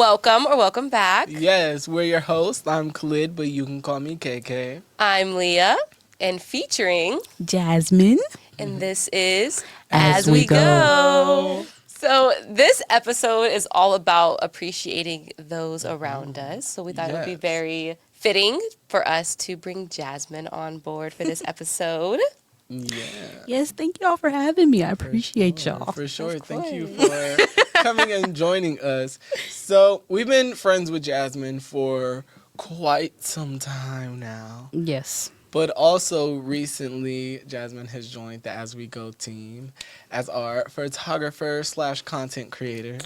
Welcome or welcome back. Yes, we're your hosts. I'm Khalid, but you can call me KK. I'm Leah, and featuring Jasmine. and this is As We Go. So this episode is all about appreciating those around us. So we thought it would be Yes. very fitting for us to bring Jasmine on board for this episode. Yeah. Yes, thank y'all for having me. I appreciate y'all. For sure. Of Thank you course. for coming and joining us. So, we've been friends with Jasmine for quite some time now. Yes. But also recently, Jasmine has joined the As We Go team as our photographer / content creator.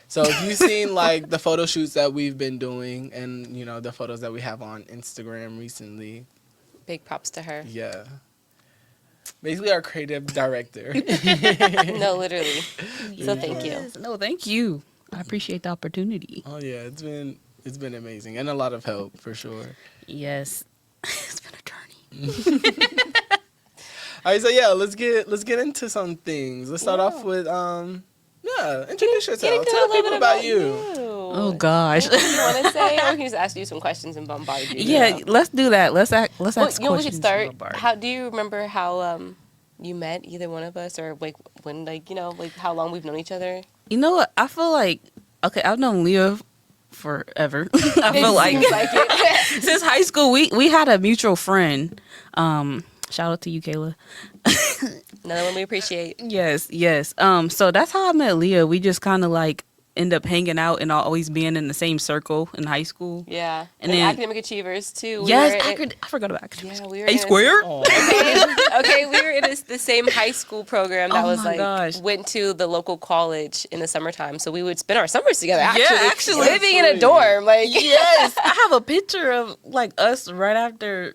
So if you've seen like the photo shoots that we've been doing and, you know, the photos that we have on Instagram recently, Big props to her. yeah. Basically our creative director. No, literally. So thank you. Yes. No, thank you. I appreciate the opportunity. Oh yeah, it's been amazing and a lot of help for sure. Yes. It's been a journey. All right, so yeah, let's get into some things. Let's start off with introduce yourself. Getting to Tell a little people bit about you. Oh gosh. What do you want to say? Or we can just ask you some questions and bombard you. Yeah, let's do that. Let's ask Well, questions. you know, we could start. about Bart. How do you remember how you met either one of us, or like when, like, you know, like how long we've known each other? You know what? I feel like, okay, I've known Leah forever. I feel like, Seems like it. since high school, we had a mutual friend. Shout out to you, Kayla. Another one we appreciate. Yes. So that's how I met Leah. We just kind of like end up hanging out and always being in the same circle in high school. Yeah, And and then- academic achievers too. Yes, were I forgot about academics. Yeah, we were A in squared. Oh, Okay, we were in the same high school program that Oh was my like gosh. went to the local college in the summertime. So we would spend our summers together. Yeah, Actually, actually. living in a dorm. Like, Yes, I have a picture of like us right after.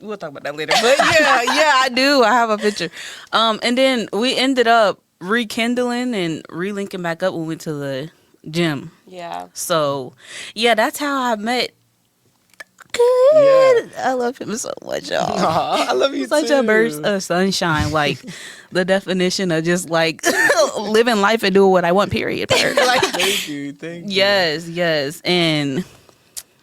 We'll talk about that later. But yeah, I do. I have a picture. And then we ended up rekindling and relinking back up when we went to the gym. yeah. So yeah, that's how I met. Good. I love him so much, y'all. Aw, I love you Such too. a burst of sunshine, like the definition of just like living life and doing what I want. Period. Like, Thank you. yes, and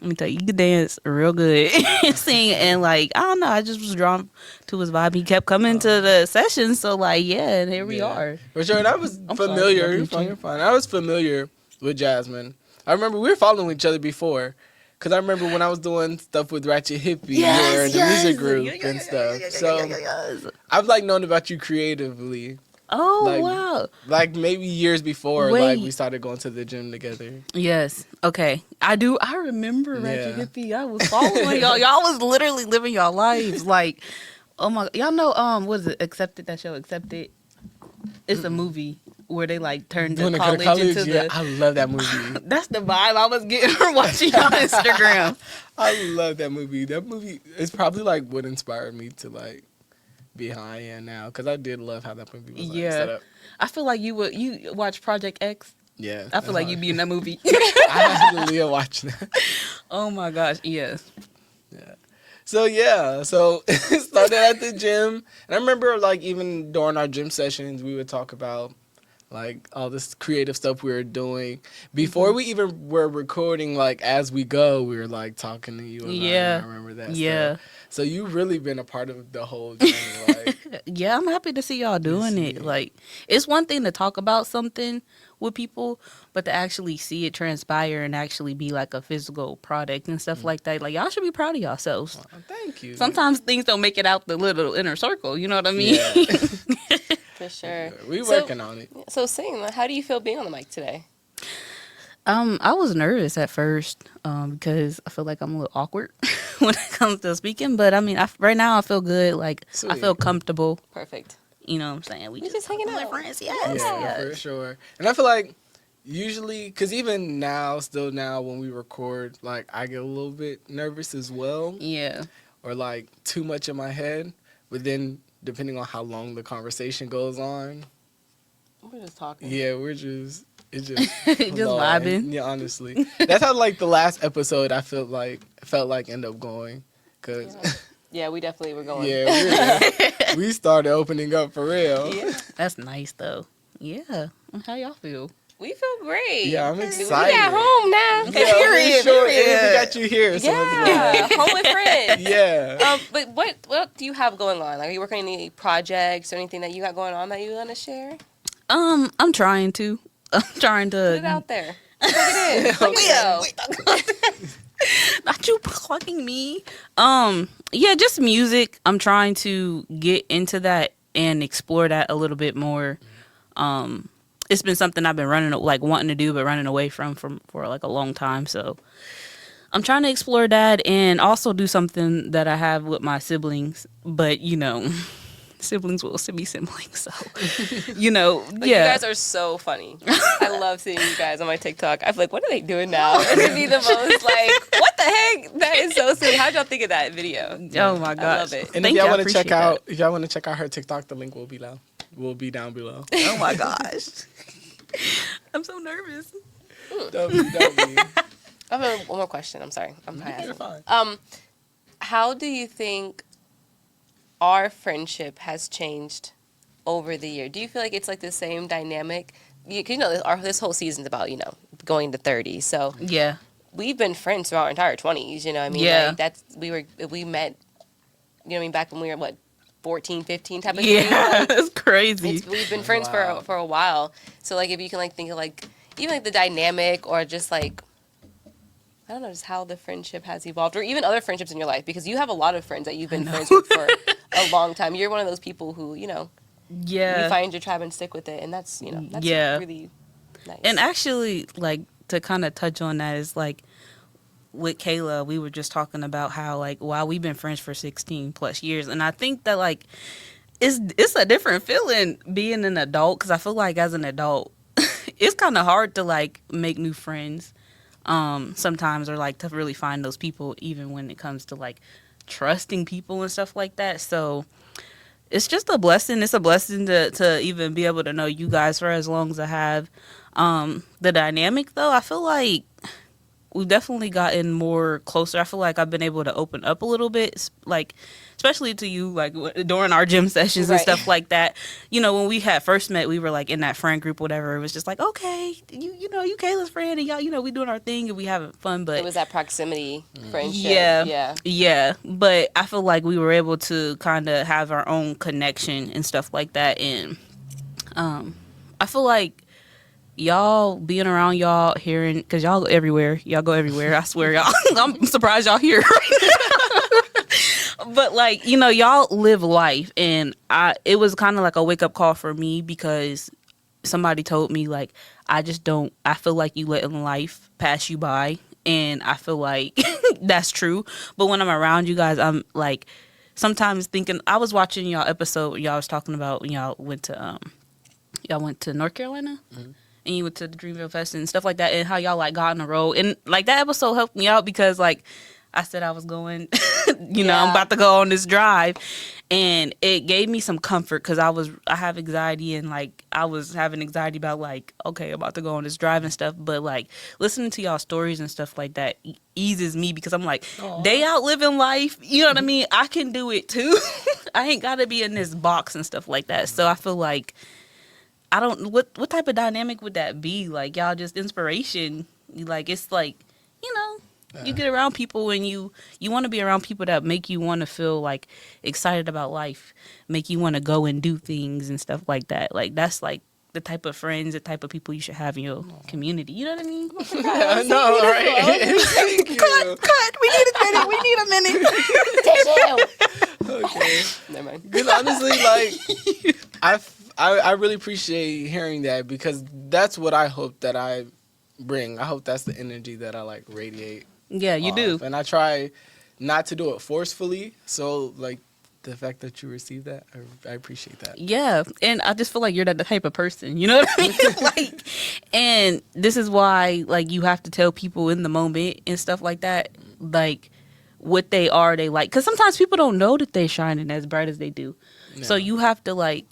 let me tell you, you could dance real good, sing, and like I don't know, I just was drawn to his vibe. He kept coming to the sessions, so like yeah, and here we Yeah. are. For sure. And I was I'm sorry, familiar. I You're fine, you're fine. I was familiar with Jasmine. I remember we were following each other before. Because I remember when I was doing stuff with Ratchet Hippie, we were in the music group and stuff. So I've like known about you creatively. Oh Like- wow. Like maybe years before, Wait. like we started going to the gym together. Yes. Okay. I do. I remember Ratchet Yeah. Hippie. I was following y'all. Y'all was literally living y'all lives. Like, oh my. Y'all know. What is it? Accepted. That show. Accepted. It's a movie where they like turned the Doing it college, into yeah, the. I love that movie. That's the vibe I was getting from watching on Instagram. I love that movie. That movie is probably like what inspired me to like be how I am now. Because I did love how that movie was like, Yeah. set up. I feel like you watch Project X. Yeah. I feel like you'd be in that movie. I had Leah watch that. Oh my gosh. Yes. Yeah. So yeah, so it started at the gym, and I remember like even during our gym sessions, we would talk about like all this creative stuff we were doing before we even were recording. Like as we go, we were like talking to you. About Yeah. it. I remember that. Yeah. Stuff. So you've really been a part of the whole journey. Like Yeah, I'm happy to see y'all doing see it. it. Like, it's one thing to talk about something with people, but to actually see it transpire and actually be like a physical product and stuff like that. Like, y'all should be proud of yourselves. thank you. Sometimes things don't make it out the little inner circle. You know what I mean? Yeah. For sure. We So- working on it. So, sing. How do you feel being on the mic today? I was nervous at first because I feel like I'm a little awkward when it comes to speaking. But I mean, right now I feel good. Like, I Sweet. feel comfortable. Perfect. You know what I'm saying? We just hanging like out. friends. Yes. Yeah, yes. for sure. And I feel like usually, because even now, still now when we record, like I get a little bit nervous as well, Yeah. or like too much in my head. But then depending on how long the conversation goes on, We're just talking. yeah, it's just Just flowing. vibing. Yeah, honestly, that's how like the last episode I felt like end up going, cause Yeah, we definitely were going. yeah, we started opening up for real. Yeah. That's nice though. Yeah. How y'all feel? We feel great. Yeah, I'm We excited. at home now. Yeah, Period, sure. period. And we got you here. So Yeah, home with friends. yeah. But what do you have going on? Like, are you working on any projects or anything that you got going on that you want to share? I'm trying to. I'm trying Put it to. out there. Plug it in. Plug it in. Not you plugging me. Yeah, just music. I'm trying to get into that and explore that a little bit more. It's been something I've been wanting to do, but running away from for like a long time. So I'm trying to explore that and also do something that I have with my siblings. But siblings will be siblings. So But yeah. you guys are so funny. I love seeing you guys on my TikTok. I feel like, what are they doing now? It would be the most like, what the heck? That is so silly. How'd y'all think of that video? Oh my gosh. I love it. And Thank if you, y'all I want to check appreciate out, that. if y'all want to check out her TikTok, the link will be down below. Oh my gosh. I'm so nervous. Don't be. I have one more question. I'm sorry. I'm You're fine. fine. How do you think our friendship has changed over the year? Do you feel like it's like the same dynamic? This whole season's about, going to 30. So Yeah. we've been friends throughout our entire 20s, you know what I mean? Yeah. Like we met, you know what I mean, back when we were, 14, 15 type of thing? Yeah, Like, it's crazy. we've been friends Wow. for a while. So, like, if you can, like, think of, like, even, like, the dynamic or just, like, I don't know, just how the friendship has evolved, or even other friendships in your life, because you have a lot of friends that you've been friends with for a long time. You're one of those people who, you Yeah. find your tribe and stick with it, and that's Yeah. really nice. And actually, like, to kind of touch on that is, like, with Kayla, we were just talking about how, like, wow, we've been friends for 16 plus years. And I think that, like, it's a different feeling being an adult, because I feel like as an adult, it's kind of hard to, like, make new friends sometimes, or, like, to really find those people, even when it comes to, like, trusting people and stuff like that. So it's just a blessing. It's a blessing to even be able to know you guys for as long as I have. The dynamic, though, I feel like we've definitely gotten more closer. I feel like I've been able to open up a little bit, like, especially to you, like, during our gym sessions and Right. stuff like that. When we had first met, we were, like, in that friend group, whatever. It was just like, okay, you Kayla's friend, and y'all, we doing our thing, and we having fun, but it was that proximity friendship. yeah. Yeah, but I feel like we were able to kind of have our own connection and stuff like that. And I feel like y'all being around y'all, hearing, because y'all go everywhere. Y'all go everywhere. I swear, y'all. I'm surprised y'all here right now. But, like, y'all live life. And it was kind of like a wake up call for me, because somebody told me, like, I feel like you letting life pass you by. And I feel like that's true. But when I'm around you guys, I'm, like, sometimes thinking, I was watching y'all episode when y'all was talking about when y'all went to North Carolina. Mm-hmm. And you went to the Dreamville Fest and stuff like that, and how y'all, like, got on the road. And, like, that episode helped me out, because, like, I said I was going, I'm about to go on this drive. And it gave me some comfort, because I have anxiety, and, like, I was having anxiety about, like, okay, about to go on this drive and stuff. But, like, listening to y'all stories and stuff like that eases me, because I'm like, Aww. they out living life. You know what I mean? I can do it too. I ain't got to be in this box and stuff like that. So I feel like, I don't, what type of dynamic would that be? Like, y'all just inspiration. Like, it's like, you get around people, and you want to be around people that make you want to feel, like, excited about life, make you want to go and do things and stuff like that. Like, that's, like, the type of friends, the type of people you should have in your community. You know what I mean? I know, right? Thank you. Cut. We need a minute. Okay. Never mind. Because honestly, like, I really appreciate hearing that, because that's what I hope that I bring. I hope that's the energy that I, like, radiate. Yeah, you do. And I try not to do it forcefully. So, like, the fact that you receive that, I appreciate that. Yeah, and I just feel like you're that type of person. You know what I mean? Like, and this is why, like, you have to tell people in the moment and stuff like that, like, what they like. Because sometimes people don't know that they're shining as bright as they do. No. So you have to, like,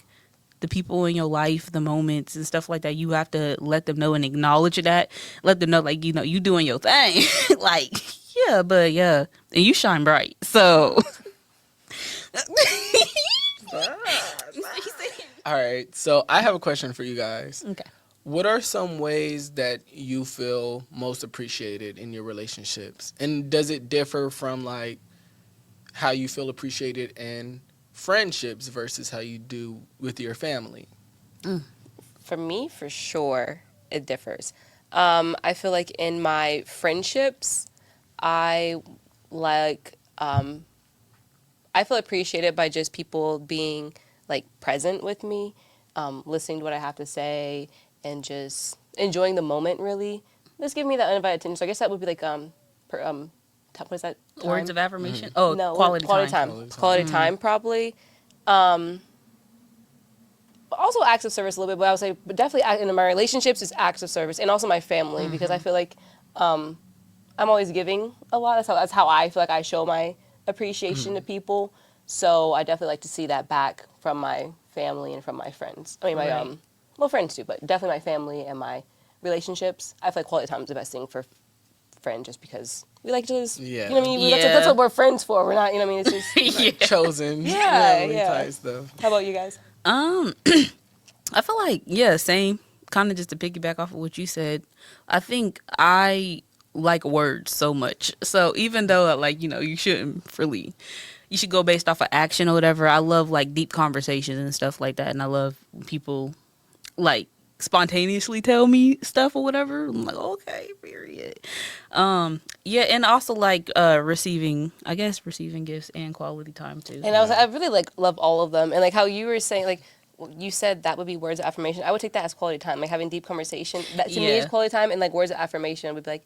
the people in your life, the moments and stuff like that, you have to let them know and acknowledge that. Let them know, like, you doing your thing. Like, yeah. And you shine bright. So. All right. So I have a question for you guys. Okay. what are some ways that you feel most appreciated in your relationships? And does it differ from like how you feel appreciated in friendships versus how you do with your family? For me, for sure, it differs. I feel like in my friendships, I like I feel appreciated by just people being like present with me, listening to what I have to say, and just enjoying the moment. Really, just give me that undivided attention. So I guess that would be like what is that? Words Time? of affirmation. Oh, No, quality time. Quality time, probably. But also acts of service a little bit, but I would say, but definitely in my relationships is acts of service, and also my family, because I feel like I'm always giving a lot. That's how I feel like I show my appreciation to people. So I definitely like to see that back from my family and from my friends. I mean, my Right. well, friends too, but definitely my family and my relationships. I feel like quality time is the best thing for friends, just because we like to just, Yeah. you know what I mean? Yeah. That's what we're friends for. We're not, you know what I mean? It's just, Yeah. Chosen Yeah, family yeah. type stuff. how about you guys? I feel like, yeah, same. Kind of just to piggyback off of what you said. I think I like words so much. So even though, like, you shouldn't really, you should go based off of action or whatever. I love like deep conversations and stuff like that. And I love people like spontaneously tell me stuff or whatever. I'm like, okay, period. Yeah, and also like receiving gifts and quality time too. And I really like love all of them. And like how you were saying, like you said that would be words of affirmation. I would take that as quality time, like having deep conversation. That to me is Yeah. quality time. And like words of affirmation would be like,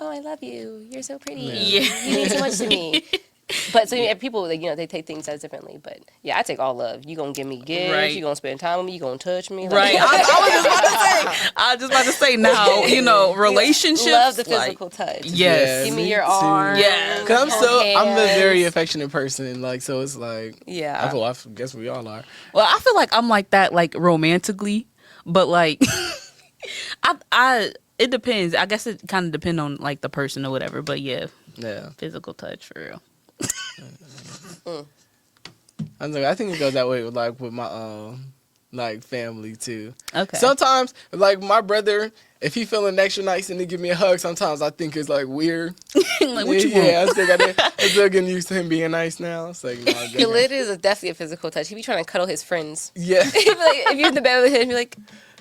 oh, I love you. You're so pretty. Yeah. You mean so much to me. But so people, like, they take things as differently. But yeah, I take all love. You gonna give me gifts. Right. You gonna spend time with me. You gonna touch me. Like, Right. I was just about to say now, relationships. love the like, physical touch. Yes. Give me me your too. arm. Yes. Cause hold I'm a very hands. affectionate person, like, so it's like, Yeah. I guess we all are. Well, I feel like I'm like that, like romantically, but like, it depends. I guess it kind of depends on like the person or whatever. But yeah, Yeah. physical touch for real. I think it goes that way with my like family too. Okay. Sometimes like my brother, if he feeling extra nice and he give me a hug, sometimes I think it's like weird. Like, what you Yeah, want? I'm still getting used to him being nice now. It's like, no, It is definitely a physical touch. He be trying to cuddle his friends. yeah. He'd be like, if you're in the bed with him, he'd be like,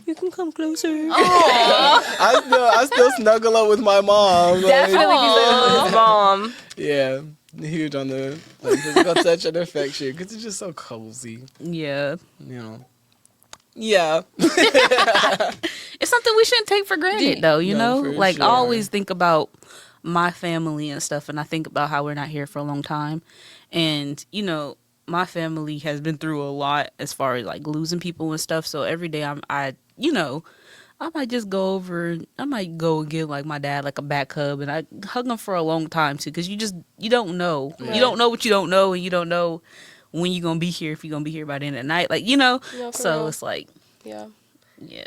you can come closer. I still snuggle up with my mom. Like, Definitely be like with his mom. yeah, huge on the physical touch and affection because it's just so cozy, Yeah. you know. Yeah. It's something we shouldn't take for granted, though. You No, know, for like sure. I always think about my family and stuff, and I think about how we're not here for a long time, and my family has been through a lot as far as like losing people and stuff. So every day I might just go over. I might go and give like my dad like a back hug, and I hug him for a long time too, because you don't know. Right. You don't know what you don't know, and you don't know when you're gonna be here, if you're gonna be here by the end of the night, like No, for So real. it's like, Yeah. yeah.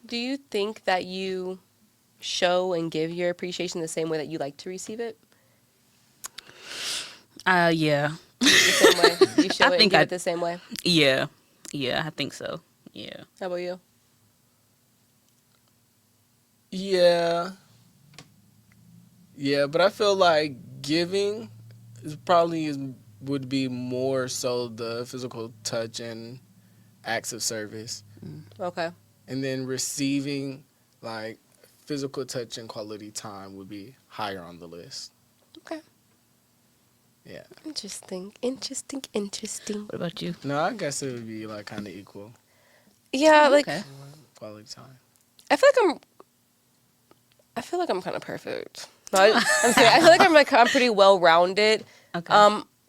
Do you think that you show and give your appreciation the same way that you like to receive it? Yeah. The same way? You show I it and think give I- it the same way? Yeah. Yeah, I think so. Yeah. How about you? Yeah. Yeah, but I feel like giving would be more so the physical touch and acts of service. Okay. And then receiving like physical touch and quality time would be higher on the list. Okay. Yeah. Interesting. What about you? No, I guess it would be like kind of equal Yeah, like Okay. quality time. I feel like I'm kind of perfect. No, I'm saying I feel like I'm pretty well rounded. Okay.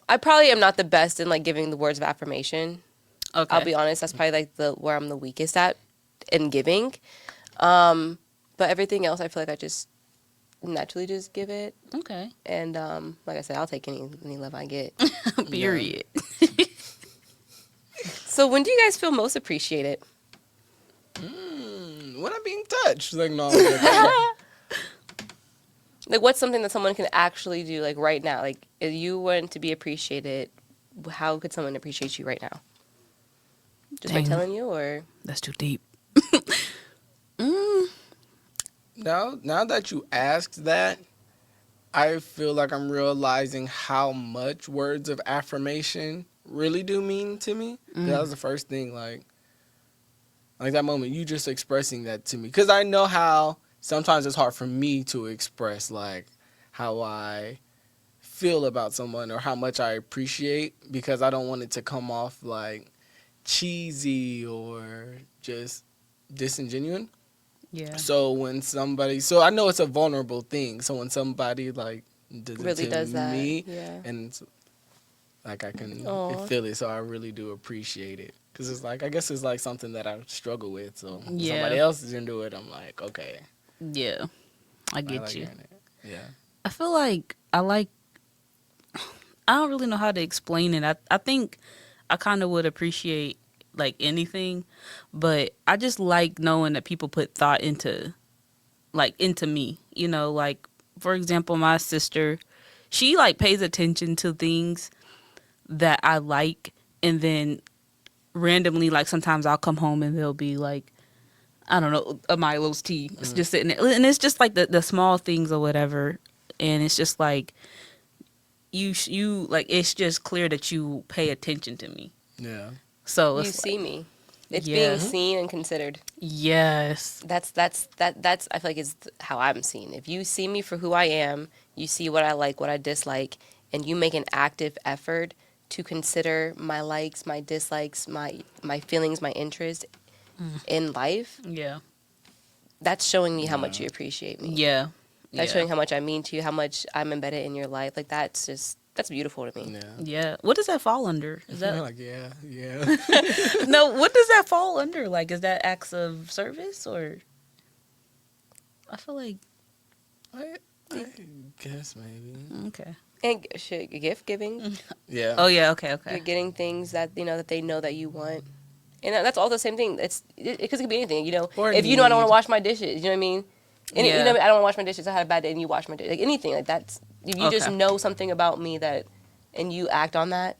I probably am not the best in like giving the words of affirmation. Okay. I'll be honest. That's probably like where I'm the weakest at in giving. But everything else, I feel like I just naturally just give it. Okay. And like I said, I'll take any love I get. Period. So when do you guys feel most appreciated? When I'm being touched, like no. Like what's something that someone can actually do like right now? Like if you want to be appreciated, how could someone appreciate you right now? Just by Dang. telling you, or That's too deep. Now that you asked that, I feel like I'm realizing how much words of affirmation really do mean to me. That was the first thing, like that moment, you just expressing that to me. Because I know how sometimes it's hard for me to express, like, how I feel about someone or how much I appreciate, because I don't want it to come off, like, cheesy or just disingenuous. Yeah. So I know it's a vulnerable thing. So when somebody, like, does Really it to does that. me, Yeah. and it's, like, I can Aw. feel it, so I really do appreciate it. Because it's like, I guess it's like something that I struggle with. So when Yeah. somebody else is into it, I'm like, okay. Yeah. I I get like you. hearing it. Yeah. I feel like I don't really know how to explain it. I think I kind of would appreciate like anything, but I just like knowing that people put thought into me, you know, like for example, my sister, she like pays attention to things that I like, and then randomly, like sometimes I'll come home and they'll be like, I don't know, a Milo's tea. It's just sitting there. And it's just like the small things or whatever. And it's just like, you like, it's just clear that you pay attention to me. Yeah. So You it's see me. It's Yeah. being seen and considered. yes. That's I feel like is how I'm seen. If you see me for who I am, you see what I like, what I dislike, and you make an active effort to consider my likes, my dislikes, my feelings, my interest in life, Yeah. that's showing me how much you appreciate me. Yeah. That's yeah. showing how much I mean to you, how much I'm embedded in your life. Like that's beautiful to me. Yeah. Yeah. What does that fall under? Is that Like, yeah. no? What does that fall under? Like, is that acts of service or? I feel like I guess maybe. okay. And gift giving. Yeah. Oh yeah. Okay. You're Okay. getting things that that they know that you want. And that's all the same thing. It could be anything, Or If you know I don't want need. to wash my dishes, you know what I mean? And, Yeah. I don't want to wash my dishes. I had a bad day, and you wash my dishes. Like anything, like that's if you just Okay. know something about me and you act on that.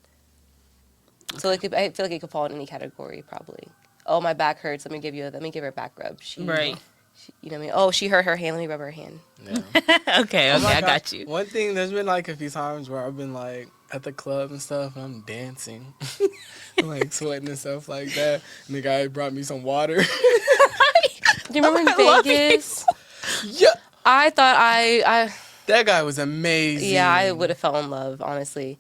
So I feel like it could fall in any category probably. Oh, my back hurts. Let me give her a back rub. Right. You know what I mean? Oh, she hurt her hand. Let me rub her hand. Yeah. okay. Oh Okay. my I God. got you. One thing, there's been like a few times where I've been like at the club and stuff, and I'm dancing, like sweating and stuff like that. And the guy brought me some water. Do you remember in Vegas? Yeah, I thought I that guy was amazing. yeah, I would have fell in love, honestly.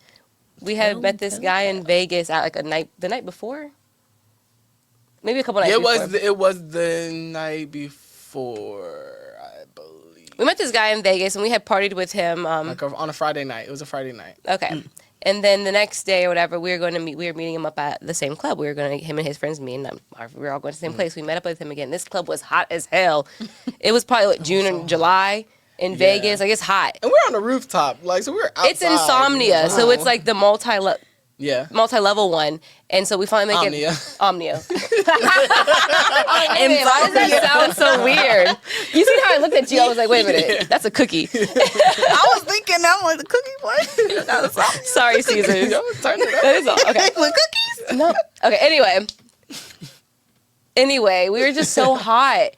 We had met this guy in Vegas at like the night before. Maybe a couple nights Yeah, before. it was the night before, I believe. We met this guy in Vegas and we had partied with him. Like on a Friday night. It was a Friday night. Okay. And then the next day or whatever, we were meeting him up at the same club. Him and his friends, me and we were all going to the same place. We met up with him again. This club was hot as hell. It was probably June or July in Vegas. Like, it's hot. And we're on the rooftop, like, so we're outside. It's Insomnia, so it's like the multi-level one. And so we finally make it Omnia. Wait, why does that sound so weird? You see how I looked at you? I was like, wait a minute, that's a cookie. I was thinking that was the cookie place. Sorry, Caesars. Turn it up. That is all. Okay. With cookies? No. Okay. Anyway, we were just so hot,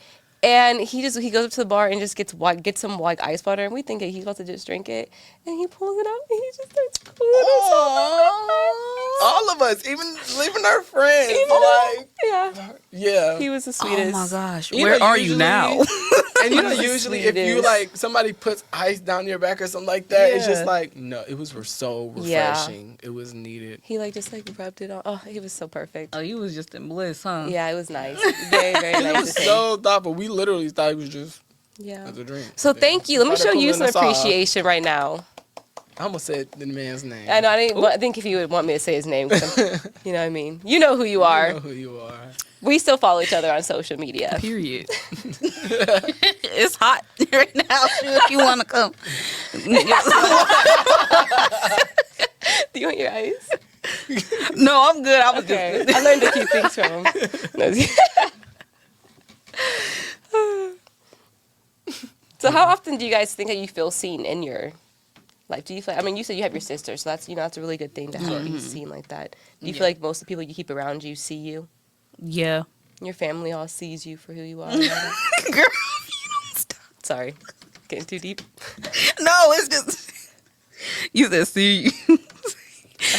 and he goes up to the bar and just gets some like ice water, and we think he's about to just drink it, and he pulls it out and he just starts pulling All of us, even leaving our friends, yeah. He was the Oh sweetest. my gosh. You Where know, are you usually- now? And you know, He was the usually if you sweetest. like somebody puts ice down your back or something like that, it's just Yeah. like no, it was so refreshing. It was needed. He just rubbed it on. Oh, he was so perfect. Oh, you was just in bliss, huh? Yeah, it was nice. Very, very It nice. was to see. so thoughtful. We literally thought it was just Yeah. as a drink. So thank you. Let me Started show you pulling some us off. appreciation right now. I almost said the man's name. I know. I think if you would want me to say his name, 'cause you know what I mean. You know who you are. You know who you are. We still follow each other on social media. Period. It's hot right now. If you want to come. Do you want your ice? No, I'm good. I was Okay. just. I learned a few things from him. So how often do you guys think that you feel seen in your life? Do you feel, I mean, you said you have your sister, so that's, that's a really good thing to have be seen like that. Do you feel like most of the people you keep around you see you? Yeah. Your family all sees you for who you are? Girl, you don't stop. Sorry, getting too deep. No, it's just you said see. I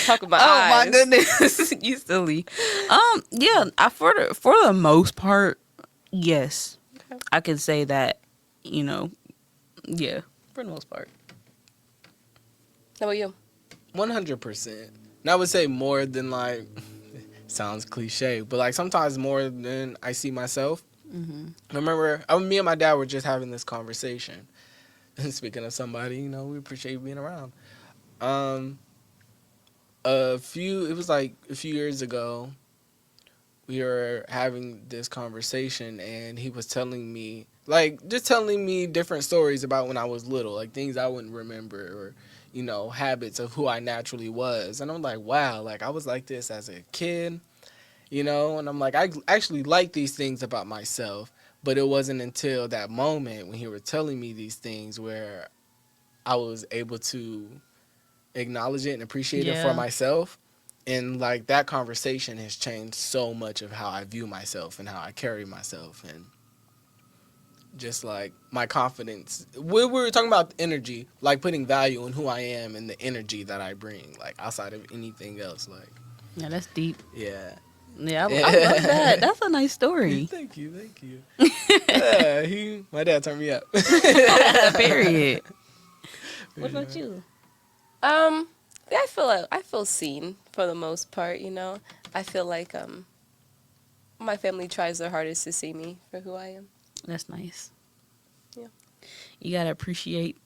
talk about Oh eyes. my goodness, you silly. Yeah, for the most part, yes, Okay. I can say that. Yeah, for the most part. How about you? 100%. And I would say more than like, sounds cliche, but like sometimes more than I see myself. Mm-hmm. I remember me and my dad were just having this conversation. And speaking of somebody, we appreciate you being around. It was like a few years ago, we were having this conversation and he was telling me, just telling me different stories about when I was little, like things I wouldn't remember or, habits of who I naturally was. And I'm like, wow, like I was like this as a kid, and I'm like, I actually like these things about myself. But it wasn't until that moment when he was telling me these things where I was able to acknowledge it and appreciate it for Yeah. myself. And like that conversation has changed so much of how I view myself and how I carry myself and just like my confidence. We were talking about energy, like putting value in who I am and the energy that I bring, like outside of anything else. Like, Yeah, that's deep. yeah. Yeah, I love that. That's a nice story. Thank you. Yeah, my dad turned me up. Period. What about you? Yeah, I feel seen for the most part. I feel like my family tries their hardest to see me for who I am. That's nice. Yeah. You gotta appreciate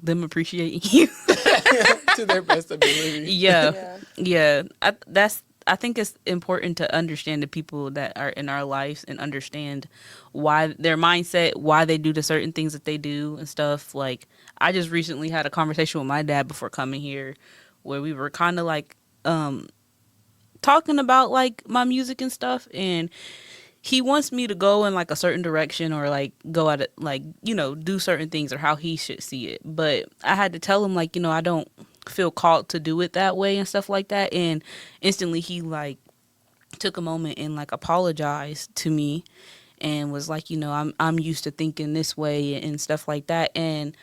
them appreciating you. To their best ability. Yeah. I think it's important to understand the people that are in our lives and understand why their mindset, why they do the certain things that they do and stuff. Like, I just recently had a conversation with my dad before coming here where we were kind of like talking about like my music and stuff, and he wants me to go in like a certain direction or like go at it, like, do certain things or how he should see it. But I had to tell him, like, I don't feel called to do it that way and stuff like that. And instantly he like took a moment and like apologized to me and was like, I'm used to thinking this way and stuff like that. And,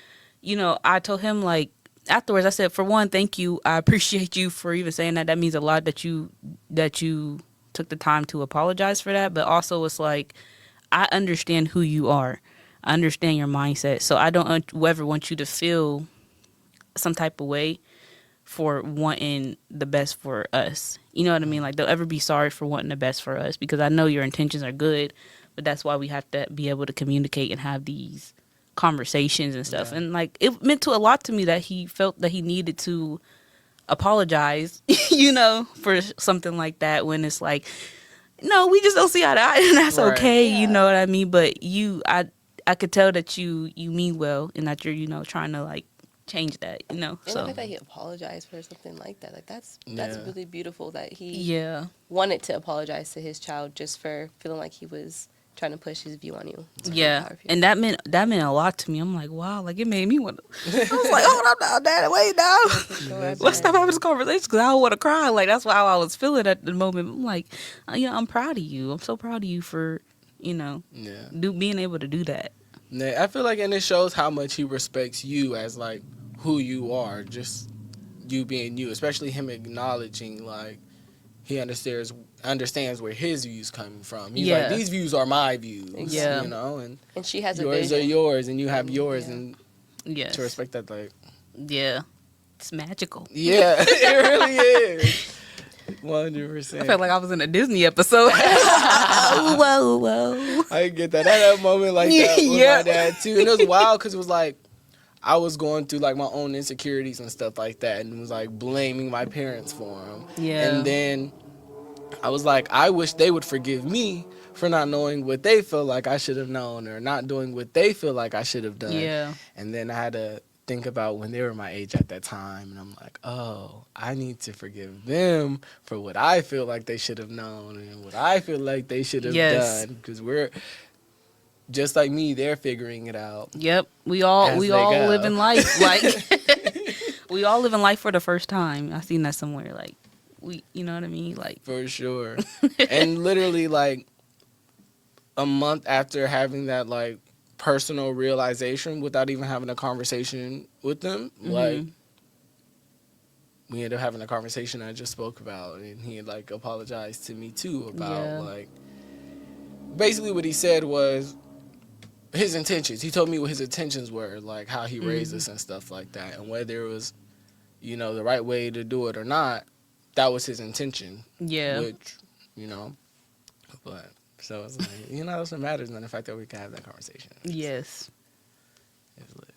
I told him, like, afterwards, I said, for one, thank you. I appreciate you for even saying that. That means a lot that you took the time to apologize for that. But also it's like, I understand who you are. I understand your mindset. So I don't ever want you to feel some type of way for wanting the best for us. You know what I mean? Like, don't ever be sorry for wanting the best for us, because I know your intentions are good, but that's why we have to be able to communicate and have these conversations and stuff. Yeah. And like, it meant to a lot to me that he felt that he needed to apologize, for something like that, when it's like, no, we just don't see eye to eye, and that's Right. okay. Yeah. You know what I mean? But I could tell that you mean well and that you're, trying to like change that, And the so fact that he apologized for something like that, like that's Yeah. really beautiful that he yeah. wanted to apologize to his child just for feeling like he was trying to push his view on you. It's really Yeah, powerful. and that meant a lot to me. I'm like, wow, like it made me want to. I was like, hold up now, Dad, wait now. Sure, Let's stop having this conversation because I don't want to cry. Like, that's how I was feeling at the moment. I'm like, I'm proud of you. I'm so proud of you for, Yeah. being able to do that. Yeah, I feel like, and it shows how much he respects you as like who you are, just you being you, especially him acknowledging like he understands where his views coming from. He's like, Yeah. these views are my views, Yeah. and And she has a yours vision. are yours and you have And, yours, yeah. and Yes. to respect that, like, Yeah. It's magical. yeah, it really is. 100%. I felt like I was in a Disney episode. whoa. I get that. I had a moment like that with Yeah. my dad too, and it was wild because it was like I was going through like my own insecurities and stuff like that, and was like blaming my parents for them. Yeah. And then I was like, I wish they would forgive me for not knowing what they feel like I should have known, or not doing what they feel like I should have done. Yeah. And then I had to think about when they were my age at that time, and I'm like, oh, I need to forgive them for what I feel like they should have known and what I feel like they should have Yes. done, because we're just like me, they're figuring it out. Yep. We all As they go. live in life like we all live in life for the first time. I seen that somewhere. Like, you know what I mean? Like, For sure. And literally, like, a month after having that, like, personal realization without even having a conversation with them. Like, we ended up having a conversation I just spoke about, and he like apologized to me too about like basically what he said was his intentions. He told me what his intentions were, like how he raised us and stuff like that, and whether it was, you know, the right way to do it or not. That was his intention. Yeah. Which, you know, but so it's like, you know, that's what matters than the fact that we can have that conversation. Yes. It's lit.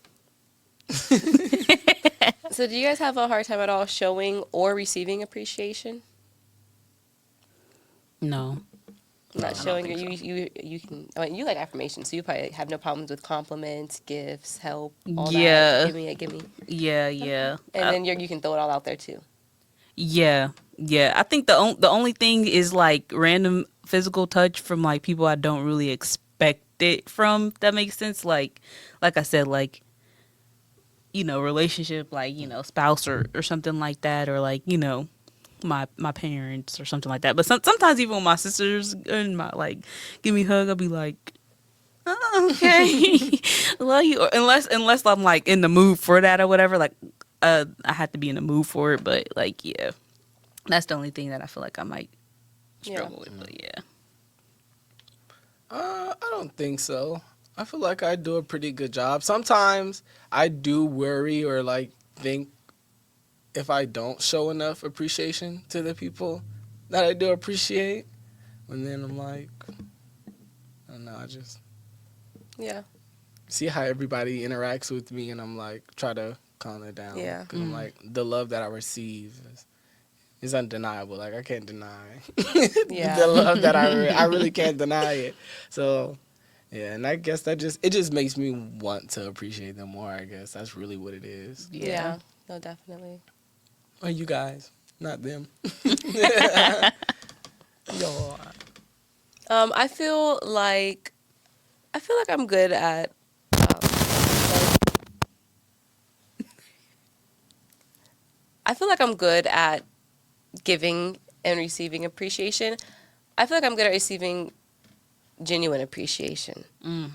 So do you guys have a hard time at all showing or receiving appreciation? No. Not showing or you can. I mean, you like affirmation, so you probably have no problems with compliments, gifts, help, all that. Give me. Yeah, yeah. And then you can throw it all out there too. Yeah, yeah. I think the only thing is like random physical touch from like people I don't really expect it from. That makes sense. Like I said, like, you know, relationship, like, you know, spouse or something like that, or like, you know, my parents or something like that. But sometimes even when my sisters and my like give me a hug, I'll be like, oh, okay, love you. Or unless I'm like in the mood for that or whatever. Like, I had to be in the mood for it. But like, yeah, that's the only thing that I feel like I might struggle with. But yeah, I don't think so. I feel like I do a pretty good job. Sometimes I do worry or like think if I don't show enough appreciation to the people that I do appreciate, and then I'm like, I don't know, I just see how everybody interacts with me, and I'm like, try to calm it down. Yeah, because I'm like, the love that I receive is undeniable. Like, I can't deny the love that I really can't deny it. So. Yeah, and I guess it just makes me want to appreciate them more, I guess. That's really what it is. Yeah. No, definitely. Or you guys, not them. Yo. I feel like I'm good at I feel like I'm good at giving and receiving appreciation. I feel like I'm good at receiving genuine appreciation. You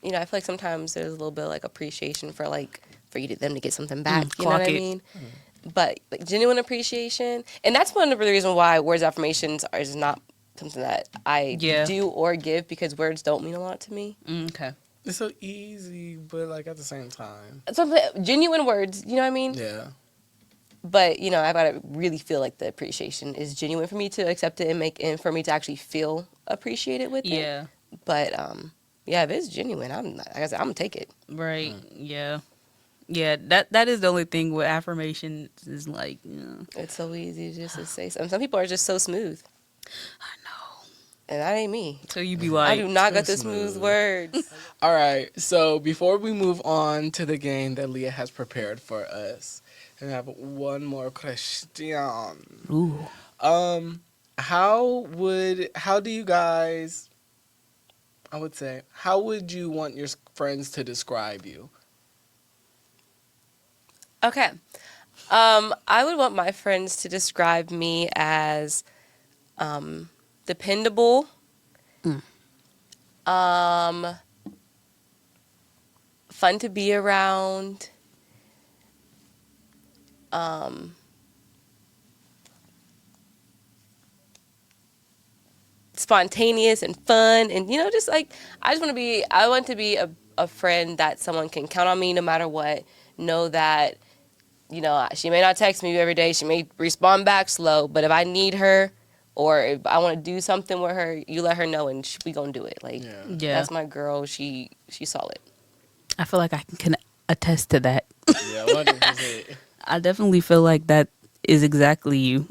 know, I feel like sometimes there's a little bit of like appreciation for them to get something back. You know what I mean? But like genuine appreciation, and that's one of the reasons why words of affirmations is not something that I do or give, because words don't mean a lot to me. Okay. It's so easy, but like at the same time, genuine words. You know what I mean? Yeah. But, you know, I gotta really feel like the appreciation is genuine for me to accept it and for me to actually feel appreciated with it. Yeah. But, if it's genuine, I'm gonna take it. Right. Yeah. Yeah. That is the only thing with affirmation is like, you know. It's so easy just to say something. Some people are just so smooth. I know. And that ain't me. So you be like, I do not got the smooth words. All right. So before we move on to the game that Leah has prepared for us, I have one more question. Ooh. How do you guys, I would say, how would you want your friends to describe you? Okay. I would want my friends to describe me as dependable, fun to be around, spontaneous and fun, and you know, just like I want to be a friend that someone can count on me no matter what. Know that, you know, she may not text me every day, she may respond back slow, but if I need her or if I want to do something with her, you let her know and we gonna do it. Like, that's my girl. She's solid. I feel like I can attest to that. Yeah, 100%. I definitely feel like that is exactly you.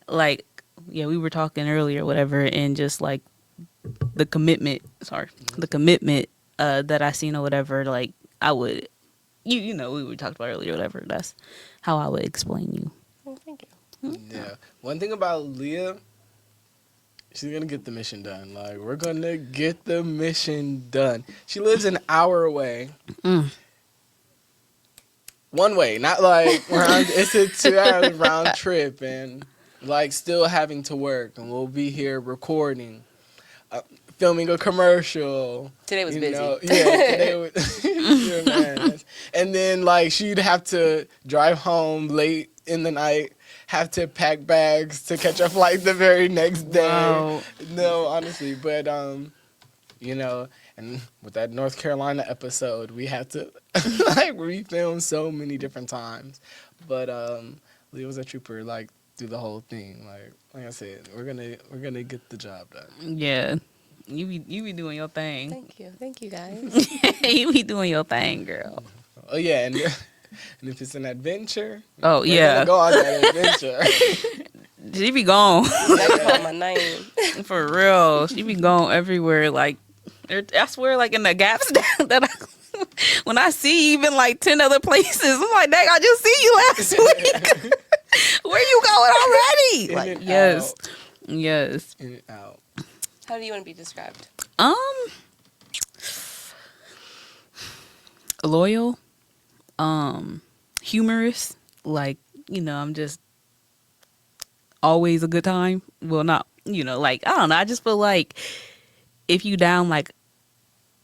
Like, yeah, we were talking earlier, whatever, and just like the commitment. That I seen or whatever. Like, I would, you know, we talked about earlier, whatever. That's how I would explain you. Oh, thank you. Yeah. One thing about Leah, she's gonna get the mission done. Like, we're gonna get the mission done. She lives an hour away. One way, not like it's a 2-hour round trip, and like still having to work, and we'll be here recording. filming a commercial. Today was you busy. know? Yeah, today was yeah, man. And then like she'd have to drive home late in the night, have to pack bags to catch a flight the very next day. Wow. No, honestly, but you know, and with that North Carolina episode, we had to like refilm so many different times. But Leo was a trooper, like through the whole thing. Like I said, we're gonna get the job done. Yeah. You be doing your thing. Thank you guys. You be doing your thing, girl. Oh yeah, and and if it's an adventure, Oh we're yeah. gonna go on that adventure. She be gone. Now you call my name. For real. She be gone everywhere. Like, I swear, like in the gaps that when I see even like 10 other places, I'm like, dang, I just see you last week. Where you going already? In Like, and yes. out. Yes. In and out. How do you want to be described? Loyal, humorous, like, I'm just always a good time. Well, not, like, I don't know. I just feel like if you down, like,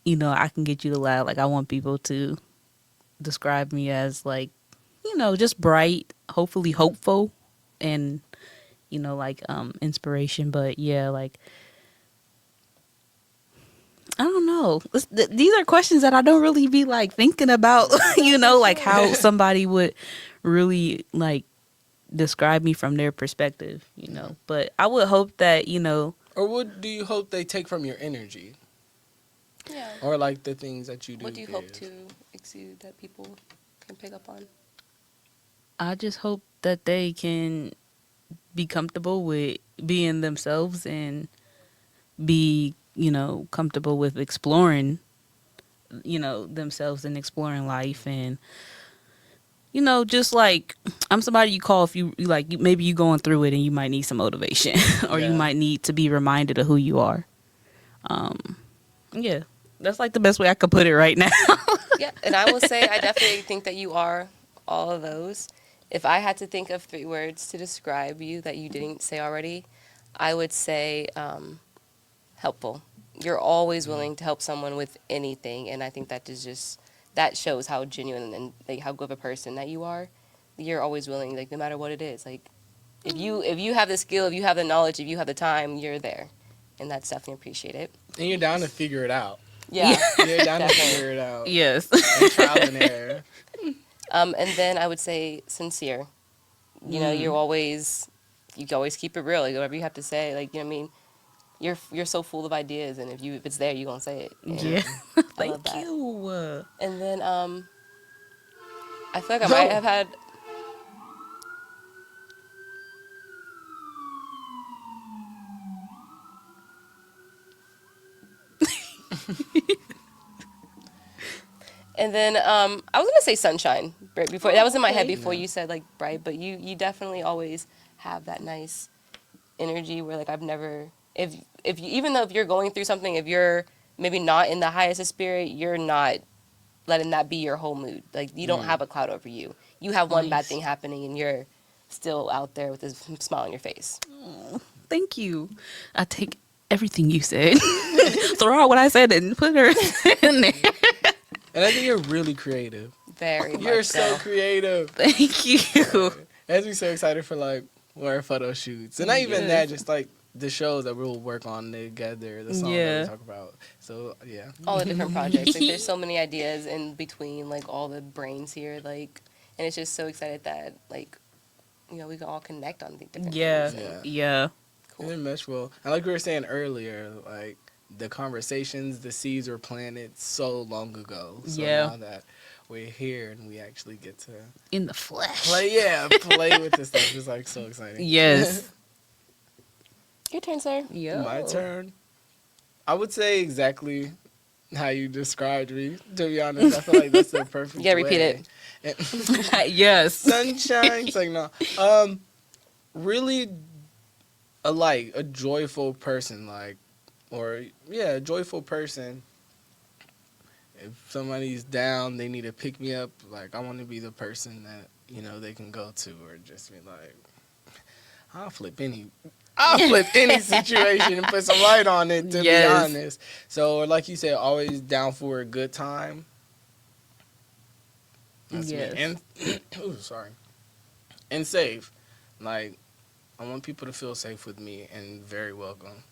I can get you to laugh. Like, I want people to describe me as, like, just bright, hopefully hopeful, and, like, inspiration. But, yeah, like, I don't know. These are questions that I don't really be, like, thinking about, like, how somebody would really, like, describe me from their perspective, But I would hope that, Or what do you hope they take from your energy? Yeah. Or like the things that you do? What do you hope give? to exude that people can pick up on? I just hope that they can be comfortable with being themselves and be, comfortable with exploring, themselves and exploring life. And, just like I'm somebody you call if maybe you going through it and you might need some motivation or you Yeah. might need to be reminded of who you are. Yeah, that's like the best way I could put it right now. Yeah, and I will say I definitely think that you are all of those. If I had to think of 3 words to describe you that you didn't say already, I would say helpful. You're always willing to help someone with anything, and I think that shows how genuine and like how good of a person that you are. You're always willing, like no matter what it is. Like if you have the skill, if you have the knowledge, if you have the time, you're there, and that's definitely appreciated. And you're down to figure it out. Yeah. You're down to Definitely. figure it out. Yes. And trial and error. And then I would say sincere. You know, you always keep it real. Like whatever you have to say, like what I mean, you're so full of ideas, and if it's there, you're gonna say it. And Yeah. I love Thank that. you. And then I feel like I might have had. And then I was gonna say sunshine right before that was in my head before you said like bright, but you definitely always have that nice energy where like I've never if you, even though if you're going through something, if you're maybe not in the highest of spirit, you're not letting that be your whole mood. Like you don't have a cloud over you. You have one bad Nice. thing happening and you're still out there with a smile on your face. Thank you. I take everything you said. Throw out what I said and put her in there. And I think you're really creative. Very You're much so creative. Thank you. As we so excited for like our photo shoots. And not even Yes. that, just like the shows that we'll work on together, the songs Yeah. that we talk about. So yeah. all the different projects. Like there's so many ideas in between like all the brains here, like and it's just so excited that like we can all connect on the different Yeah. things. Yeah. Cool. And mesh well. And like we were saying earlier, like the conversations, the seeds were planted so long ago. So Yeah. now that we're here and we actually get to In the flesh. play with this stuff is like so exciting. Yes. Your turn, sir. Yeah. My turn. I would say exactly how you described me. To be honest, I feel like that's the perfect. Yeah, repeat way. it. Yes. Sunshine. It's like no. Really, a joyful person, a joyful person. If somebody's down, they need to pick me up. Like I want to be the person that they can go to, or just be like, I'll flip any situation and put some light on it, to be honest. So, like you said, always down for a good time. That's me. And, ooh, sorry. And safe. Like, I want people to feel safe with me and very welcome.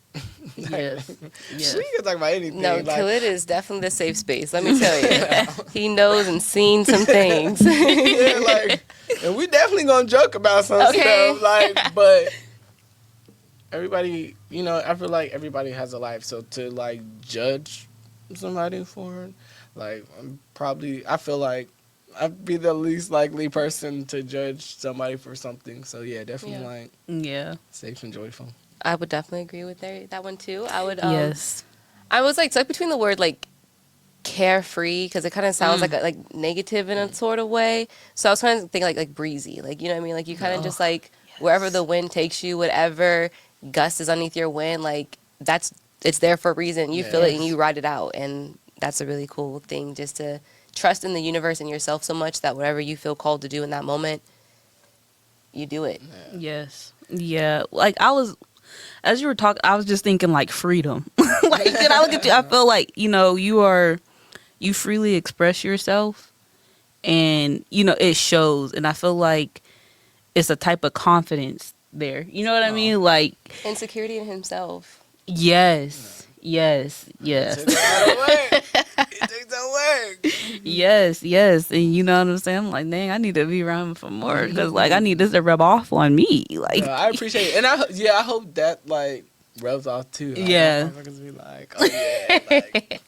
Yes. We can talk about anything. No, like, Khalid is definitely the safe space. Let me tell you, he knows and seen some things. yeah, like, and we definitely gonna joke about some stuff, like, but everybody, you know, I feel like everybody has a life, so to like judge somebody for it, like, I feel like I'd be the least likely person to judge somebody for something. So yeah, definitely like safe and joyful. I would definitely agree with that one too. I would. Yes. I was like stuck between the word like carefree, because it kind of sounds like negative in a sort of way. So I was trying to think like breezy, like, you know what I mean? Like you kind of just like wherever the wind takes you, whatever gust is underneath your wind, like it's there for a reason. You feel it and you ride it out, and that's a really cool thing, just to trust in the universe and yourself so much that whatever you feel called to do in that moment, you do it. Yes. Yeah. Like as you were talking, I was just thinking like freedom. Like, then I look at you, I feel like, you know, you freely express yourself, and, you know, it shows. And I feel like it's a type of confidence there. You know what I mean? Like, Insecurity in himself. yes. Yes. Yes. It takes some work. Yes. And you know what I'm saying? I'm like, dang, I need to be around for more, because like I need this to rub off on me. Like, I appreciate it, and I hope that like rubs off too. Like, yeah. motherfuckers be like, oh yeah, like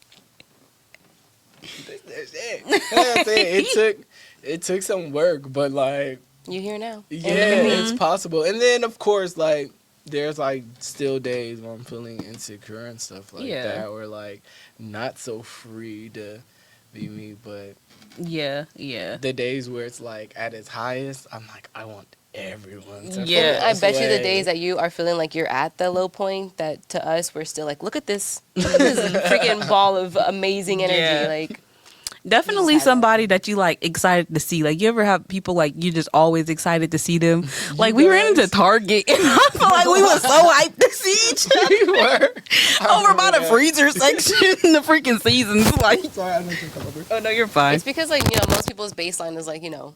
this it. It took some work, but like You here now. yeah, it's possible. And then of course like there's like still days when I'm feeling insecure and stuff like that, or like not so free to be me, but yeah. the days where it's like at its highest, I'm like, I want everyone to Yeah. And I bet you the days that you are feeling like you're at the low point, that to us we're still like, look at this freaking ball of amazing energy. Yeah. Like, Definitely somebody that you like excited to see. Like, you ever have people like you just always excited to see them? Like, we ran into Target and I feel like we were so hyped to see each other. We were Over by the freezer section in the freaking seasons. Like, sorry, I didn't come over. oh no, you're fine. it's because like, you know, most people's baseline is like, you know,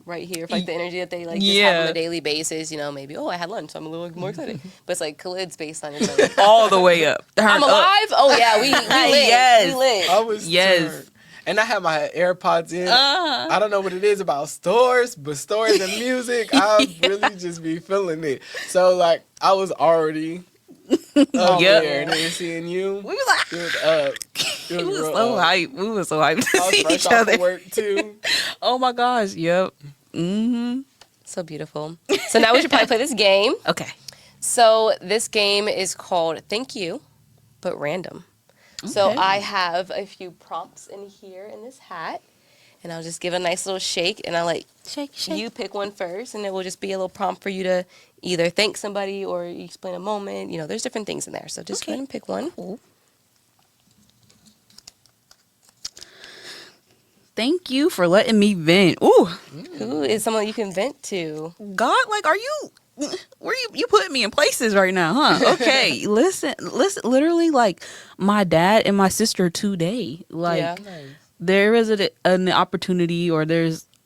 right here, like the energy that they like just have on a daily basis. You know, maybe, oh, I had lunch, so I'm a little more excited. But it's like Khalid's baseline is like, All the way up. I'm alive. Oh yeah, we lit. Yes. We lit. I was turned. And I had my AirPods in. I don't know what it is about stores, but stores and music, I really just be feeling it. So like I was already up there, and then seeing you, We was like, it was up. we was so hyped. We was so hyped to I was see fresh each off other. of work too. Oh my gosh. Yep. Mm-hmm. So beautiful. So now we should probably play this game. Okay. So this game is called Thank You, but Random. So I have a few prompts in here in this hat, and I'll just give a nice little shake, and I'll like Shake. you pick one first, and it will just be a little prompt for you to either thank somebody or you explain a moment. You know, there's different things in there. So just go ahead and pick one. Cool. Thank you for letting me vent. Ooh, Who is someone you can vent to? God, like, are you? Where you putting me in places right now, huh? Okay, listen. Literally, like, my dad and my sister today. Like, Yeah. there is an opportunity, or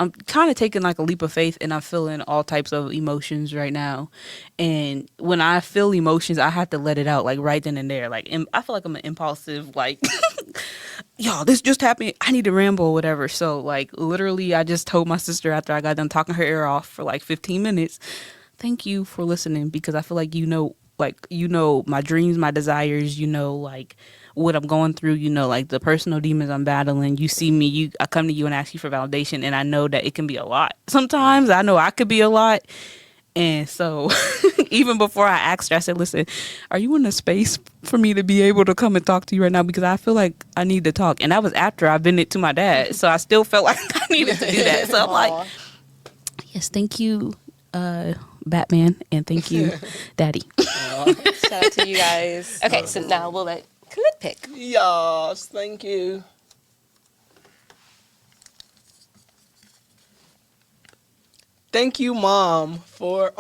I'm kind of taking like a leap of faith, and I'm feeling all types of emotions right now. And when I feel emotions, I have to let it out, like right then and there. Like, I feel like I'm an impulsive, like, y'all, this just happened. I need to ramble or whatever. So, like, literally, I just told my sister after I got done talking her ear off for like 15 minutes, thank you for listening, because I feel like you know my dreams, my desires, like what I'm going through, like the personal demons I'm battling. You see me, I come to you and ask you for validation, and I know that it can be a lot. Sometimes I know I could be a lot. And so even before I asked her, I said, listen, are you in a space for me to be able to come and talk to you right now? Because I feel like I need to talk. And that was after I vented to my dad. So I still felt like I needed to do that. So I'm like, yes, thank you, Batman, and thank you, Daddy. Shout out to you guys. Okay, so now we'll let Khalid pick. Yes, thank you. Thank you, Mom, for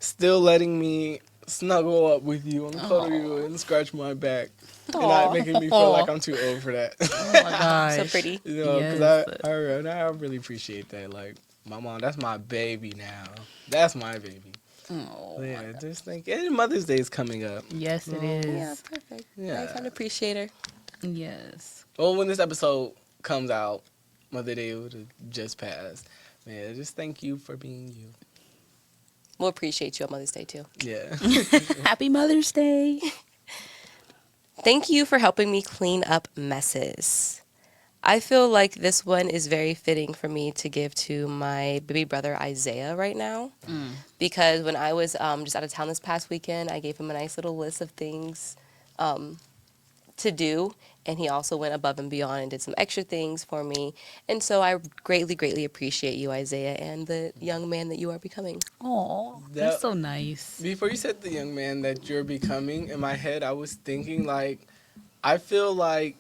still letting me snuggle up with you and cuddle you and scratch my back. And not making me feel like I'm too old for that. Oh my gosh. So pretty. You know, because Yes. I really appreciate that. Like, my mom, that's my baby now. That's my baby. Oh, Yeah, just think, and Mother's Day is coming up. yes, it is. Yeah, perfect. Yeah. Nice time to appreciate her. Yes. Well, when this episode comes out, Mother Day would have just passed. Man, just thank you for being you. We'll appreciate you on Mother's Day too. Yeah. Happy Mother's Day. Thank you for helping me clean up messes. I feel like this one is very fitting for me to give to my baby brother Isaiah right now. Because when I was just out of town this past weekend, I gave him a nice little list of things to do. And he also went above and beyond and did some extra things for me. And so I greatly, greatly appreciate you, Isaiah, and the young man that you are becoming. Oh, that's so nice. Before you said the young man that you're becoming, in my head, I was thinking, like, I feel like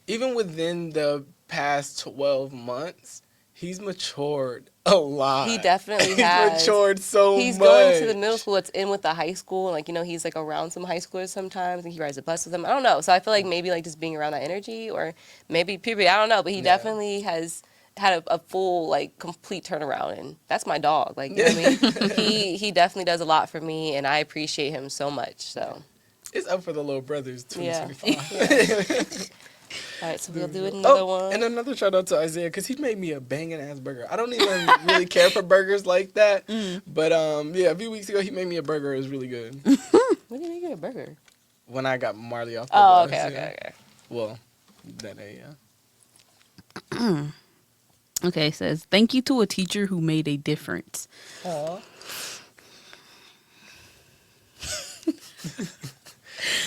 even within the past 12 months, he's matured a lot. He definitely He's has. matured so much. He's going to the middle school that's in with the high school. Like, you know, he's like around some high schoolers sometimes and he rides a bus with them. I don't know. So I feel like maybe like just being around that energy or maybe puberty. I don't know. But he definitely has had a full, like, complete turnaround. And that's my dog. Like, you know what I mean? He definitely does a lot for me and I appreciate him so much. So It's up for the little brothers, Yeah. 2025. all right, so we'll do another Oh, one. and another shout out to Isaiah because he made me a banging ass burger. I don't even really care for burgers like that, but yeah, a few weeks ago he made me a burger. It was really good. What do you make you a burger? When I got Marley off the Oh, bus, okay, yeah. okay. Well, that day, yeah. Okay, it says, thank you to a teacher who made a difference. Aw.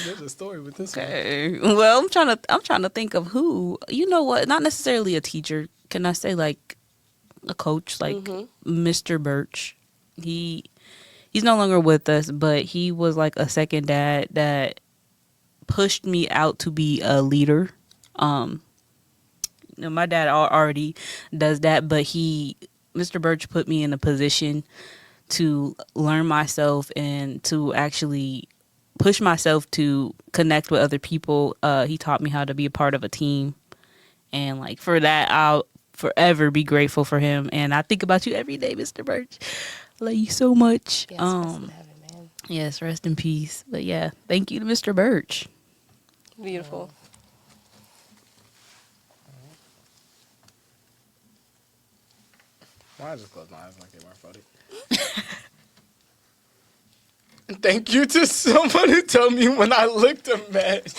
There's a story with this one. Okay. Well, I'm trying to think of who. You know what? Not necessarily a teacher. Can I say like a coach, like Mr. Birch? He's no longer with us, but he was like a second dad that pushed me out to be a leader. You know, my dad already does that, but Mr. Birch put me in a position to learn myself and to actually push myself to connect with other people. He taught me how to be a part of a team. And like for that, I'll forever be grateful for him. And I think about you every day, Mr. Birch. I love you so much. Yes, rest in heaven, man. Yes, rest in peace. But yeah, thank you to Mr. Birch. Beautiful. Well, I just closed my eyes like they weren't funny. Thank you to someone who told me when I looked a mess.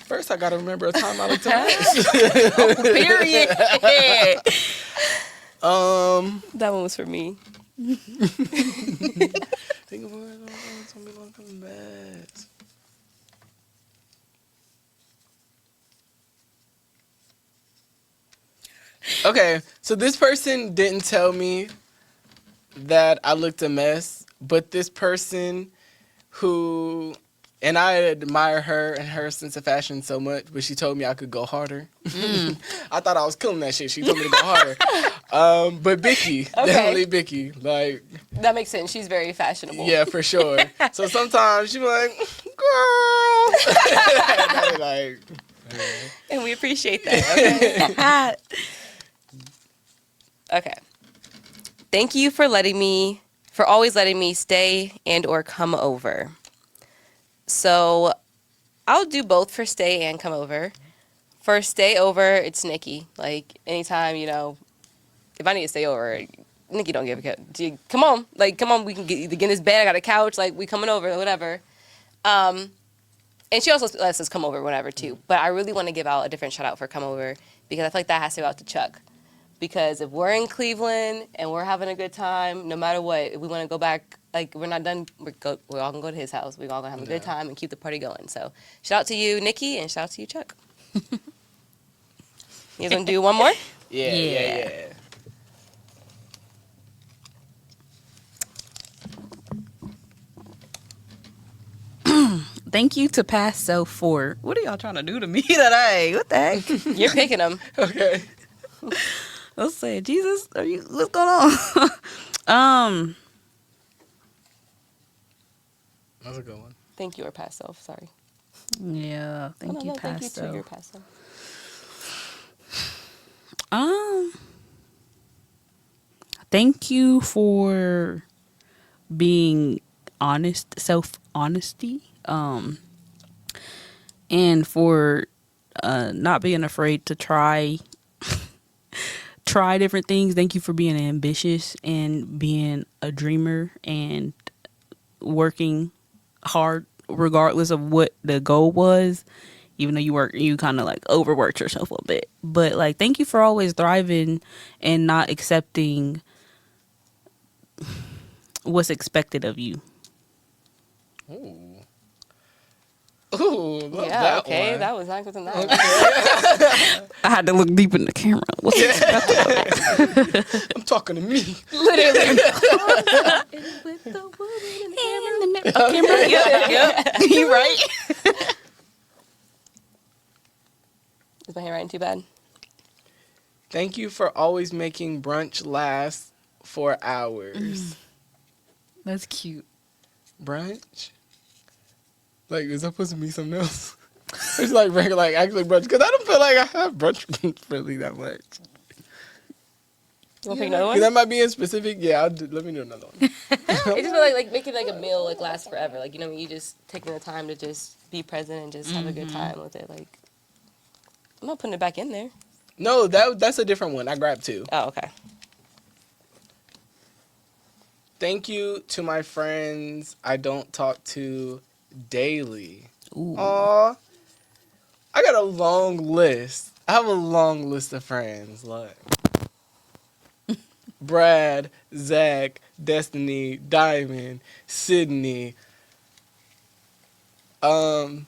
First, I gotta remember a time I looked a mess. Period. That one was for me. Think of what told me to look a mess. Okay, so this person didn't tell me that I looked a mess, but this person who, and I admire her and her sense of fashion so much, but she told me I could go harder. I thought I was killing that shit. She told me to go harder. But Bicky, definitely Bicky. Like, That makes sense. She's very fashionable. yeah, for sure. So sometimes she be like, girl. And I be like, And we appreciate that. Okay. Thank you for always letting me stay and or come over. So I'll do both for stay and come over. For stay over, it's Nikki. Like anytime, you know, if I need to stay over, Nikki don't give a come on, we can get in this bed. I got a couch, like we coming over, whatever. And she also lets us come over whenever too. But I really want to give out a different shout out for come over because I feel like that has to go out to Chuck. Because if we're in Cleveland and we're having a good time, no matter what, if we want to go back, like we're not done, we're all gonna go to his house. We're all gonna have a good time and keep the party going. So shout out to you, Nikki, and shout out to you, Chuck. You gonna do one more? yeah. Thank you to Paso 4. What are y'all trying to do to me today? What the heck? You're picking them. Okay. Let's say, Jesus, what's going on? That's a good one. Thank you or past self. Sorry. Yeah, thank you, Thank you to Pastor. your past self. Thank you for being honest, self-honesty, and for not being afraid to try different things. Thank you for being ambitious and being a dreamer and working hard regardless of what the goal was, even though you kind of like overworked yourself a bit. But like, thank you for always thriving and not accepting what's expected of you. Ooh. Ooh, love Yeah, that okay. one. That was not good than that. I had to look deep in the camera. What's expected? I'm talking to me. Literally. With the wood in the camera. Yep. You right. Is my handwriting too bad? Thank you for always making brunch last for hours. That's cute. Brunch? Like, is that supposed to be something else? It's like regular, like actually brunch. Because I don't feel like I have brunch really that much. You want to pick another one? Because that might be in specific. Yeah, let me do another one. It's just like making like a meal like last forever. Like, you know, you just taking the time to just be present and just have a good time with it. Like, I'm not putting it back in there. No, that's a different one. I grabbed two. Oh, okay. Thank you to my friends I don't talk to daily. Ooh. Aw. I got a long list. I have a long list of friends. Look. Brad, Zach, Destiny, Diamond, Sydney. I'm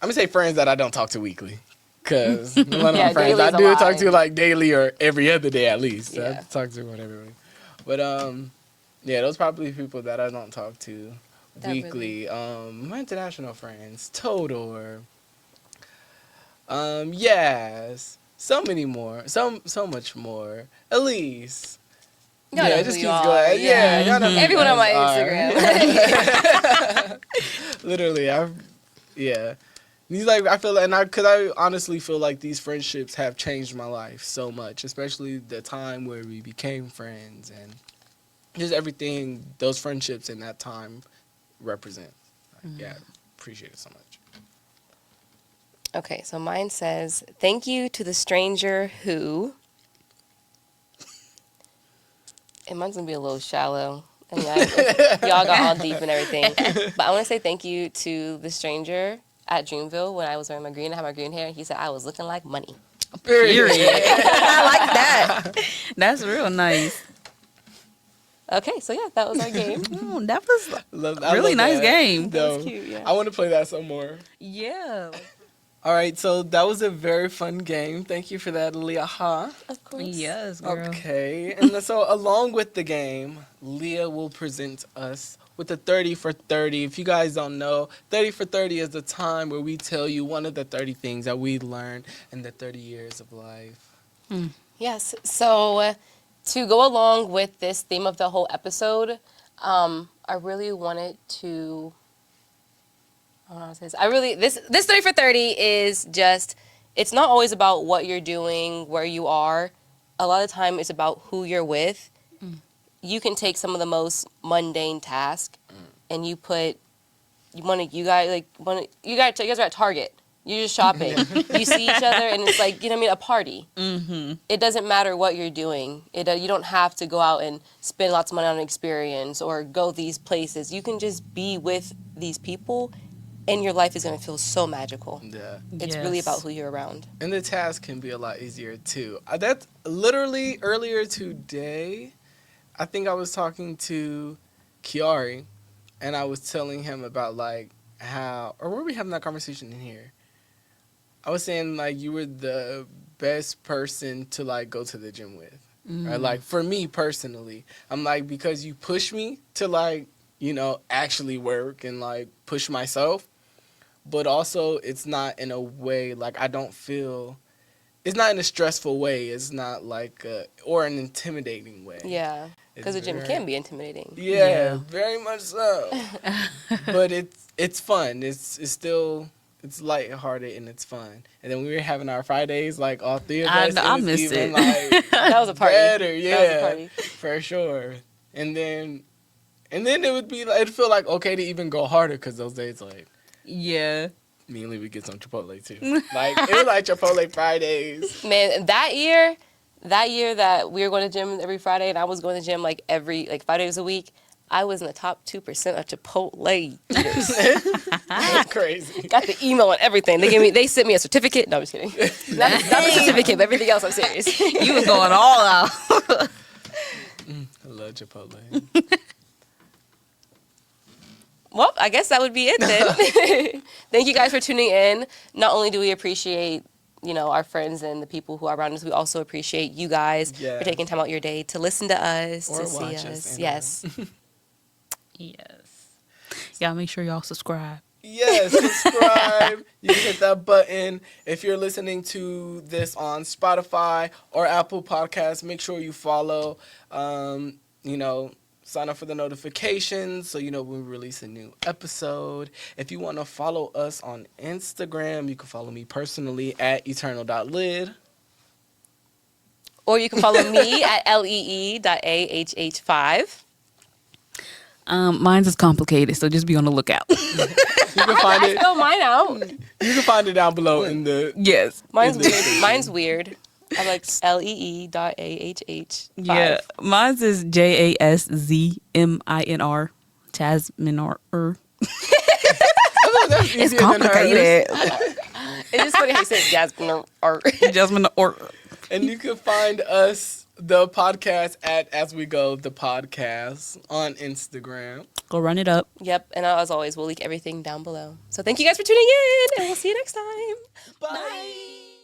gonna say friends that I don't talk to weekly. Because one of my friends I daily's a do lot. talk to like daily or every other day at least. So Yeah. I talk to one every week. But yeah, those probably people that I don't talk to That weekly. My international friends, Todor. Yes. So many more. So much more. Elise. Y'all know Yeah, it who just you keeps are. going. Yeah, y'all know who you Everyone on my guys are. Instagram. Literally, yeah. These like I feel, and because I honestly feel like these friendships have changed my life so much, especially the time where we became friends and just everything those friendships in that time represent. Like, yeah, appreciate it so much. Okay, so mine says, thank you to the stranger who... And mine's going to be a little shallow. And y'all got all deep and everything. But I want to say thank you to the stranger at Dreamville when I was wearing my green. I had my green hair. And he said I was looking like money. Period. I like that. That's real nice. Okay, so yeah, that was our game. Oh, that was I really love nice that. game. That was No, cute, yeah. I want to play that some more. Yeah. All right, so that was a very fun game. Thank you for that, Leah. Of course. Yes, girl. Okay, and so along with the game, Leah will present us with the 30 for 30. If you guys don't know, 30 for 30 is the time where we tell you one of the 30 things that we learned in the 30 years of life. Yes. So to go along with this theme of the whole episode, I really wanted to. I don't know how to say this. This 30 for 30 is just. It's not always about what you're doing, where you are. A lot of the time, it's about who you're with. You can take some of the most mundane tasks, and you guys are at Target. You're just shopping. You see each other, and it's like, you know what I mean, a party. Mm-hmm. It doesn't matter what you're doing. You don't have to go out and spend lots of money on an experience or go these places. You can just be with these people, and your life is going to feel so magical. Yeah. It's really about who you're around. And the task can be a lot easier too. That's literally earlier today. I think I was talking to Kiari, and I was telling him about like how, or were we having that conversation in here? I was saying like you were the best person to like go to the gym with, or like for me personally, I'm like, because you push me to like, you know, actually work and like push myself, but also it's not in a way like I don't feel it's not in a stressful way. It's not like or an intimidating way. Yeah, because the It's gym very- can be intimidating. Yeah, very much so. But it's fun. It's still it's lighthearted and it's fun. And then we were having our Fridays, like all three of us. I was miss even, it. Like, That was a party. better, yeah, That was a party. for sure. And then it would be like, it'd feel like okay to even go harder because those days like Yeah. me and Lee would get some Chipotle too. Like it was like Chipotle Fridays. Man, that year that we were going to gym every Friday and I was going to gym like 5 days a week, I was in the top 2% of Chipotle eaters. That's crazy. Got the email and everything. They sent me a certificate. No, I'm just kidding. Not the certificate, but everything else, I'm serious. You was going all out. I love Chipotle. Well, I guess that would be it then. Thank you guys for tuning in. Not only do we appreciate, our friends and the people who are around us, we also appreciate you guys Yeah. for taking time out your day to listen to us, Or to see watch us. us, Yes. Yes. Y'all make sure y'all subscribe. Yes, subscribe. You can hit that button. If you're listening to this on Spotify or Apple Podcasts, make sure you follow. Sign up for the notifications so you know when we release a new episode. If you want to follow us on Instagram, you can follow me personally at eternal.lid. Or you can follow me at lee.ahh5. Mine's is complicated, so just be on the lookout. You can find I it. spelled mine out. You can find it down below in the. Yes. Mine's In the- weird. Mine's weird. I like lee.ahh5. Yeah. Mine's is JASZMINR. Jasmine. That's It's easier than hers. complicated. It's just funny how you say Jasmine or Jasmine or And you can find us, the podcast, at As We Go, the podcast, on Instagram. go run it up. Yep, and as always, we'll link everything down below. So thank you guys for tuning in, and we'll see you next time. Bye.